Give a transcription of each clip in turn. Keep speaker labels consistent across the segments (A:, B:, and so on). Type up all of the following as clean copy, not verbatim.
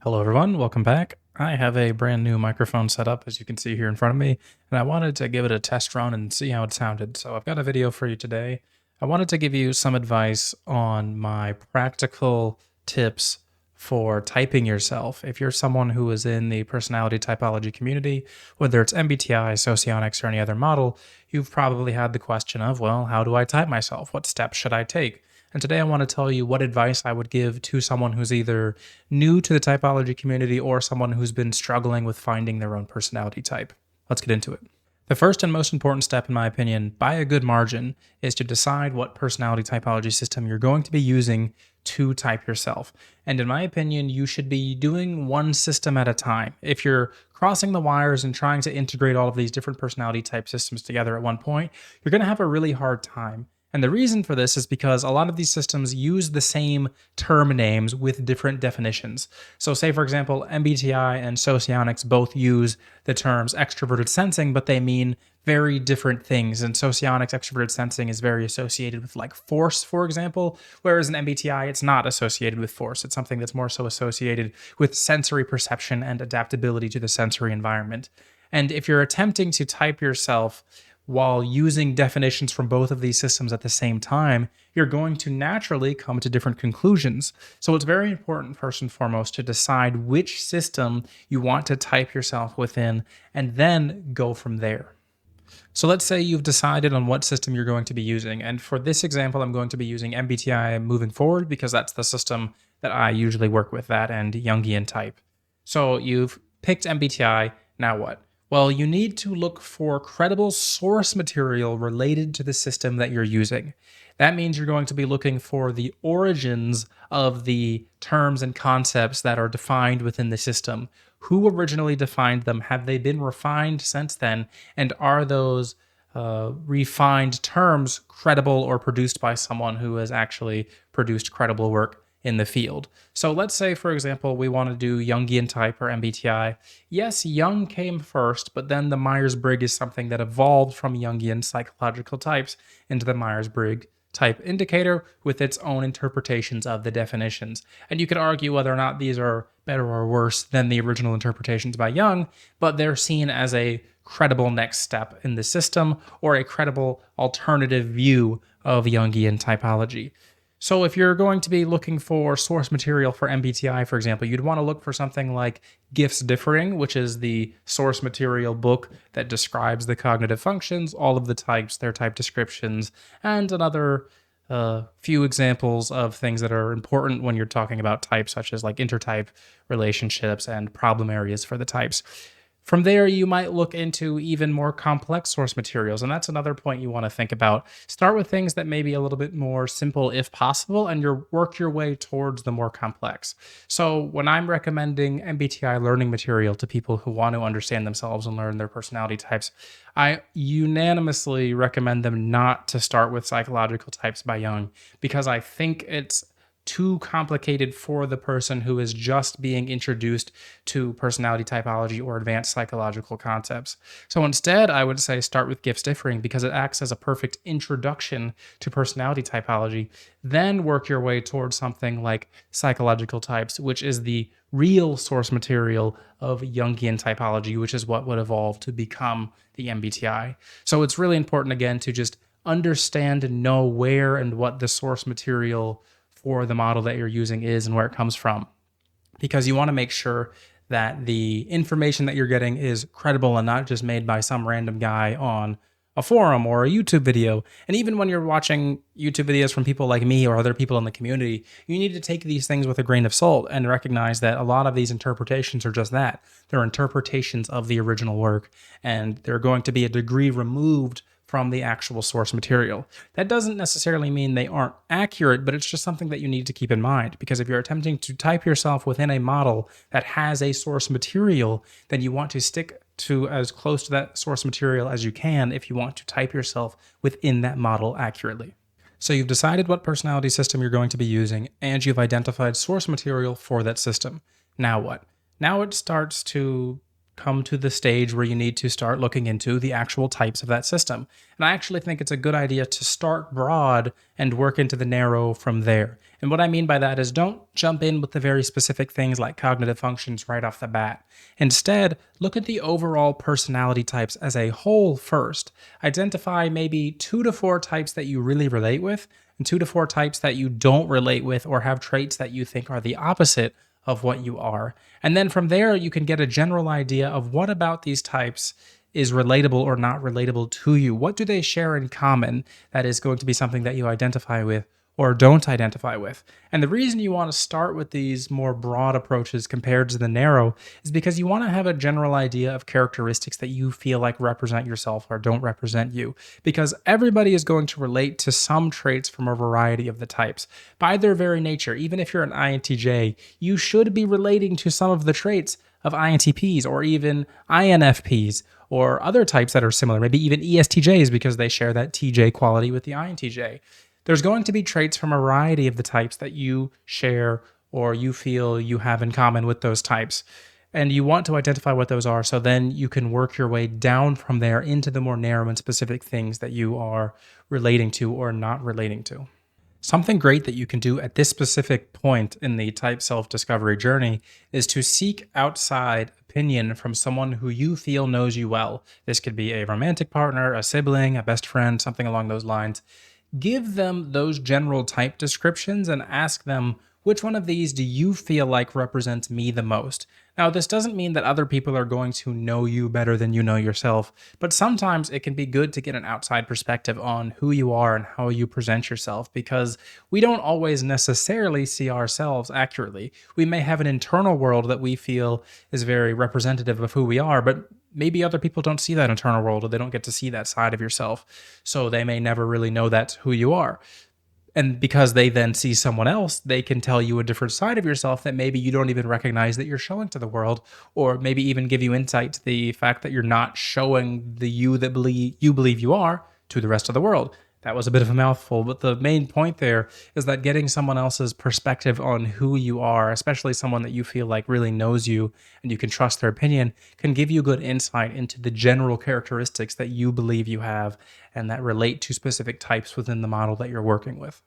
A: Hello everyone, welcome back. I have a brand new microphone set up as you can see here in front of me, and I wanted to give it a test run and see how it sounded. So I've got a video for you today. I wanted to give you some advice on my practical tips for typing yourself. If you're someone who is in the personality typology community, whether it's MBTI, Socionics, or any other model, you've probably had the question of, well, how do I type myself? What steps should I take? And today I want to tell you what advice I would give to someone who's either new to the typology community or someone who's been struggling with finding their own personality type. Let's get into it. The first and most important step, in my opinion, by a good margin, is to decide what personality typology system you're going to be using to type yourself. And in my opinion, you should be doing one system at a time. If you're crossing the wires and trying to integrate all of these different personality type systems together at one point, you're going to have a really hard time. And the reason for this is because a lot of these systems use the same term names with different definitions. So say, for example, MBTI and Socionics both use the terms extroverted sensing, but they mean very different things. And Socionics extroverted sensing is very associated with like force, for example, whereas in MBTI, it's not associated with force. It's something that's more so associated with sensory perception and adaptability to the sensory environment. And if you're attempting to type yourself while using definitions from both of these systems at the same time, you're going to naturally come to different conclusions. So it's very important, first and foremost, to decide which system you want to type yourself within and then go from there. So let's say you've decided on what system you're going to be using. And for this example, I'm going to be using MBTI moving forward because that's the system that I usually work with, that and Jungian type. So you've picked MBTI, now what? Well, you need to look for credible source material related to the system that you're using. That means you're going to be looking for the origins of the terms and concepts that are defined within the system. Who originally defined them? Have they been refined since then? And are those refined terms credible or produced by someone who has actually produced credible work in the field? So let's say, for example, we want to do Jungian type or MBTI. Yes, Jung came first, but then the Myers-Briggs is something that evolved from Jungian psychological types into the Myers-Briggs type indicator with its own interpretations of the definitions. And you could argue whether or not these are better or worse than the original interpretations by Jung, but they're seen as a credible next step in the system or a credible alternative view of Jungian typology. So if you're going to be looking for source material for MBTI, for example, you'd want to look for something like Gifts Differing, which is the source material book that describes the cognitive functions, all of the types, their type descriptions, and another few examples of things that are important when you're talking about types, such as like intertype relationships and problem areas for the types. From there, you might look into even more complex source materials, and that's another point you want to think about. Start with things that may be a little bit more simple if possible, and work your way towards the more complex. So when I'm recommending MBTI learning material to people who want to understand themselves and learn their personality types, I unanimously recommend them not to start with psychological types by Jung because I think it's too complicated for the person who is just being introduced to personality typology or advanced psychological concepts. So instead, I would say start with Gifts Differing because it acts as a perfect introduction to personality typology. Then work your way towards something like psychological types, which is the real source material of Jungian typology, which is what would evolve to become the MBTI. So it's really important, again, to just understand and know where and what the source material for the model that you're using is and where it comes from. Because you want to make sure that the information that you're getting is credible and not just made by some random guy on a forum or a YouTube video. And even when you're watching YouTube videos from people like me or other people in the community, you need to take these things with a grain of salt and recognize that a lot of these interpretations are just that. They're interpretations of the original work, and they're going to be a degree removed from the actual source material. That doesn't necessarily mean they aren't accurate, but it's just something that you need to keep in mind, because if you're attempting to type yourself within a model that has a source material, then you want to stick to as close to that source material as you can if you want to type yourself within that model accurately. So you've decided what personality system you're going to be using, and you've identified source material for that system. Now what? Now it starts to come to the stage where you need to start looking into the actual types of that system. And I actually think it's a good idea to start broad and work into the narrow from there. And what I mean by that is don't jump in with the very specific things like cognitive functions right off the bat. Instead, look at the overall personality types as a whole first. Identify maybe 2 to 4 types that you really relate with, and 2 to 4 types that you don't relate with or have traits that you think are the opposite of what you are. And then from there, you can get a general idea of what about these types is relatable or not relatable to you. What do they share in common that is going to be something that you identify with or don't identify with? And the reason you want to start with these more broad approaches compared to the narrow is because you want to have a general idea of characteristics that you feel like represent yourself or don't represent you. Because everybody is going to relate to some traits from a variety of the types. By their very nature, even if you're an INTJ, you should be relating to some of the traits of INTPs or even INFPs or other types that are similar, maybe even ESTJs because they share that TJ quality with the INTJ. There's going to be traits from a variety of the types that you share or you feel you have in common with those types. And you want to identify what those are so then you can work your way down from there into the more narrow and specific things that you are relating to or not relating to. Something great that you can do at this specific point in the type self discovery journey is to seek outside opinion from someone who you feel knows you well. This could be a romantic partner, a sibling, a best friend, something along those lines. Give them those general type descriptions and ask them, which one of these do you feel like represents me the most? Now, this doesn't mean that other people are going to know you better than you know yourself, but sometimes it can be good to get an outside perspective on who you are and how you present yourself because we don't always necessarily see ourselves accurately. We may have an internal world that we feel is very representative of who we are, but maybe other people don't see that internal world or they don't get to see that side of yourself. So they may never really know that's who you are. And because they then see someone else, they can tell you a different side of yourself that maybe you don't even recognize that you're showing to the world, or maybe even give you insight to the fact that you're not showing the you that you believe you are to the rest of the world. That was a bit of a mouthful, but the main point there is that getting someone else's perspective on who you are, especially someone that you feel like really knows you and you can trust their opinion, can give you good insight into the general characteristics that you believe you have and that relate to specific types within the model that you're working with.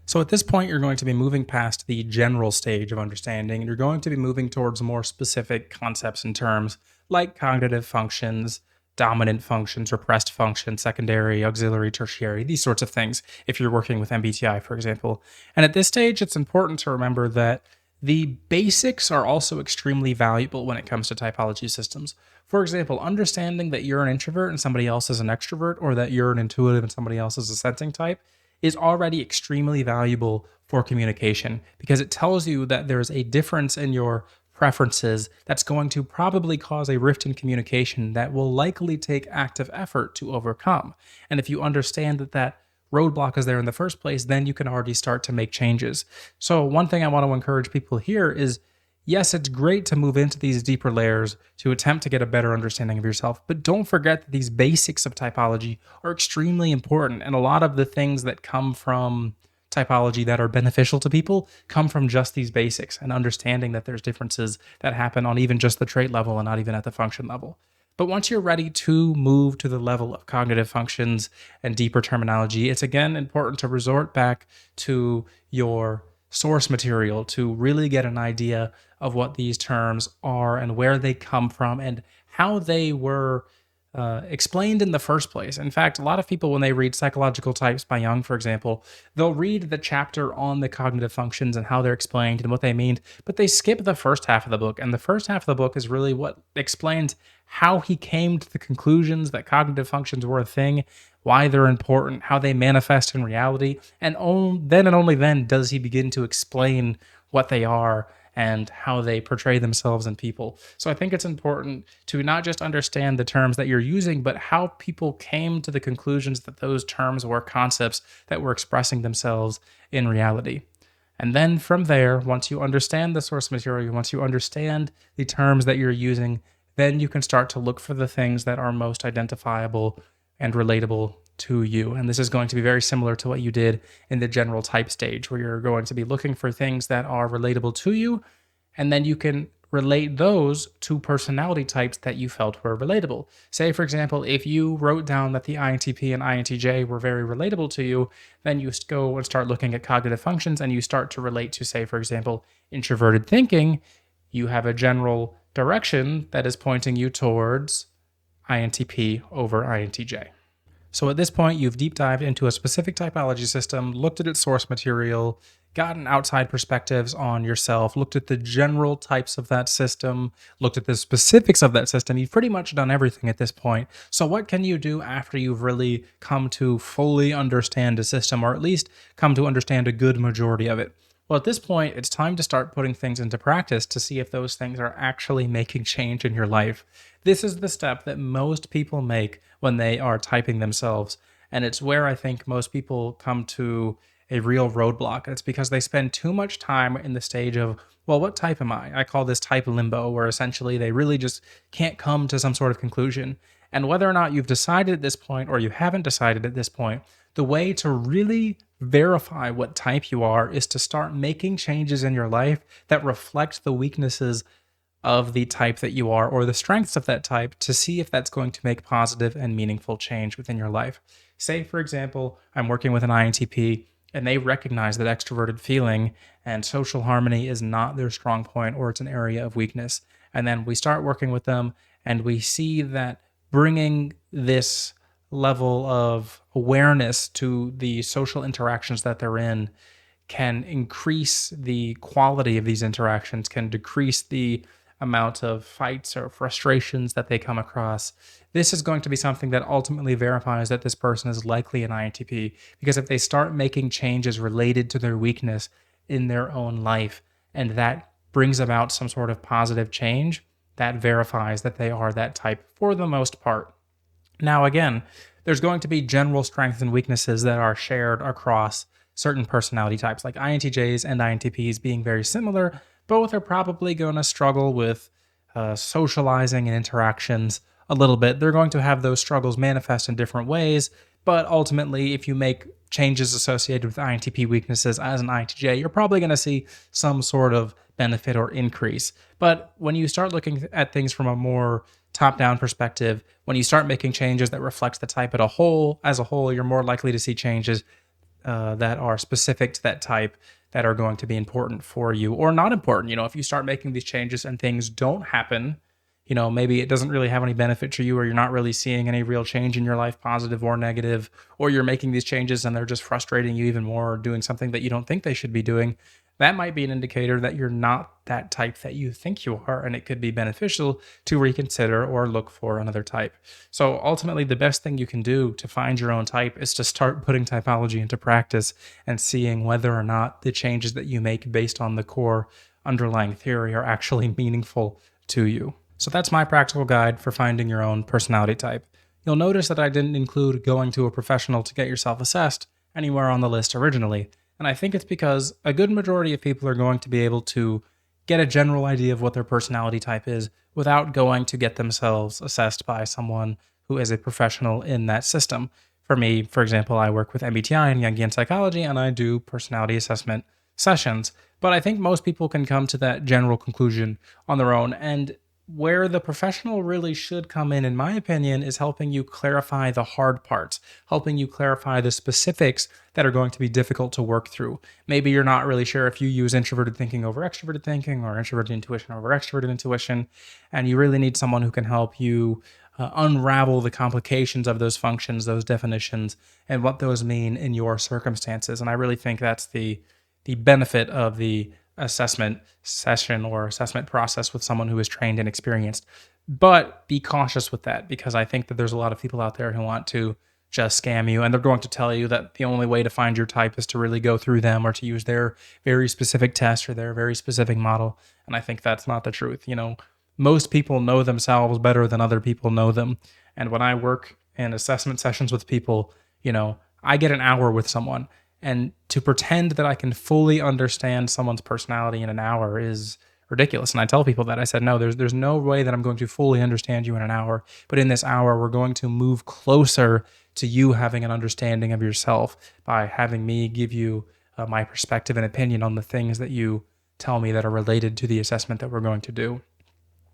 A: So at this point, you're going to be moving past the general stage of understanding, and you're going to be moving towards more specific concepts and terms like cognitive functions, dominant functions, repressed functions, secondary, auxiliary, tertiary, these sorts of things, if you're working with MBTI, for example. And at this stage, it's important to remember that the basics are also extremely valuable when it comes to typology systems. For example, understanding that you're an introvert and somebody else is an extrovert, or that you're an intuitive and somebody else is a sensing type, is already extremely valuable for communication because it tells you that there's a difference in your preferences that's going to probably cause a rift in communication that will likely take active effort to overcome. And if you understand that that roadblock is there in the first place, then you can already start to make changes. So one thing I want to encourage people here is, yes, it's great to move into these deeper layers to attempt to get a better understanding of yourself, but don't forget that these basics of typology are extremely important. And a lot of the things that come from typology that are beneficial to people come from just these basics and understanding that there's differences that happen on even just the trait level and not even at the function level. But once you're ready to move to the level of cognitive functions and deeper terminology, it's again important to resort back to your source material to really get an idea of what these terms are and where they come from and how they were explained in the first place. In fact, a lot of people, when they read Psychological Types by Jung, for example, they'll read the chapter on the cognitive functions and how they're explained and what they mean, but they skip the first half of the book. And the first half of the book is really what explains how he came to the conclusions that cognitive functions were a thing, why they're important, how they manifest in reality. And then and only then does he begin to explain what they are and how they portray themselves in people. So I think it's important to not just understand the terms that you're using, but how people came to the conclusions that those terms were concepts that were expressing themselves in reality. And then from there, once you understand the source material, once you understand the terms that you're using, then you can start to look for the things that are most identifiable and relatable to you. And this is going to be very similar to what you did in the general type stage, where you're going to be looking for things that are relatable to you. And then you can relate those to personality types that you felt were relatable. Say, for example, if you wrote down that the INTP and INTJ were very relatable to you, then you go and start looking at cognitive functions and you start to relate to, say, for example, introverted thinking. You have a general direction that is pointing you towards INTP over INTJ. So at this point, you've deep dived into a specific typology system, looked at its source material, gotten outside perspectives on yourself, looked at the general types of that system, looked at the specifics of that system. You've pretty much done everything at this point. So what can you do after you've really come to fully understand a system, or at least come to understand a good majority of it? Well, at this point, it's time to start putting things into practice to see if those things are actually making change in your life. This is the step that most people make when they are typing themselves. And it's where I think most people come to a real roadblock. It's because they spend too much time in the stage of, well, what type am I? I call this type limbo, where essentially they really just can't come to some sort of conclusion. And whether or not you've decided at this point or you haven't decided at this point, the way to really verify what type you are is to start making changes in your life that reflect the weaknesses of the type that you are or the strengths of that type to see if that's going to make positive and meaningful change within your life. Say, for example, I'm working with an INTP and they recognize that extroverted feeling and social harmony is not their strong point or it's an area of weakness. And then we start working with them and we see that bringing this level of awareness to the social interactions that they're in can increase the quality of these interactions, can decrease the amount of fights or frustrations that they come across. This is going to be something that ultimately verifies that this person is likely an INTP, because if they start making changes related to their weakness in their own life and that brings about some sort of positive change, that verifies that they are that type for the most part. Now, again, there's going to be general strengths and weaknesses that are shared across certain personality types, like INTJs and INTPs being very similar. Both are probably going to struggle with socializing and interactions a little bit. They're going to have those struggles manifest in different ways, but ultimately, if you make changes associated with INTP weaknesses as an INTJ, you're probably going to see some sort of benefit or increase. But when you start looking at things from a more top-down perspective, when you start making changes that reflect the type as a whole, you're more likely to see changes that are specific to that type that are going to be important for you or not important. If you start making these changes and things don't happen, maybe it doesn't really have any benefit to you, or you're not really seeing any real change in your life, positive or negative, or you're making these changes and they're just frustrating you even more or doing something that you don't think they should be doing. That might be an indicator that you're not that type that you think you are, and it could be beneficial to reconsider or look for another type. So ultimately, the best thing you can do to find your own type is to start putting typology into practice and seeing whether or not the changes that you make based on the core underlying theory are actually meaningful to you. So that's my practical guide for finding your own personality type. You'll notice that I didn't include going to a professional to get yourself assessed anywhere on the list originally. And I think it's because a good majority of people are going to be able to get a general idea of what their personality type is without going to get themselves assessed by someone who is a professional in that system. For me, for example, I work with MBTI and Jungian psychology, and I do personality assessment sessions. But I think most people can come to that general conclusion on their own. And where the professional really should come in my opinion, is helping you clarify the hard parts, helping you clarify the specifics that are going to be difficult to work through. Maybe you're not really sure if you use introverted thinking over extroverted thinking or introverted intuition over extroverted intuition, and you really need someone who can help you unravel the complications of those functions, those definitions, and what those mean in your circumstances. And I really think that's the benefit of the assessment session or assessment process with someone who is trained and experienced. But be cautious with that, because I think that there's a lot of people out there who want to just scam you, and they're going to tell you that the only way to find your type is to really go through them or to use their very specific test or their very specific model. And I think that's not the truth. Most people know themselves better than other people know them. And when I work in assessment sessions with people, I get an hour with someone. And to pretend that I can fully understand someone's personality in an hour is ridiculous. And I tell people that. I said, no, there's no way that I'm going to fully understand you in an hour. But in this hour, we're going to move closer to you having an understanding of yourself by having me give you my perspective and opinion on the things that you tell me that are related to the assessment that we're going to do.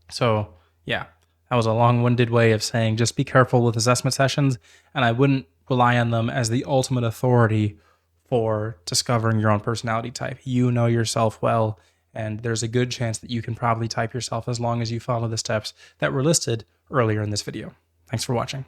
A: So, yeah, that was a long winded way of saying just be careful with assessment sessions, and I wouldn't rely on them as the ultimate authority for discovering your own personality type. You know yourself well, and there's a good chance that you can probably type yourself as long as you follow the steps that were listed earlier in this video. Thanks for watching.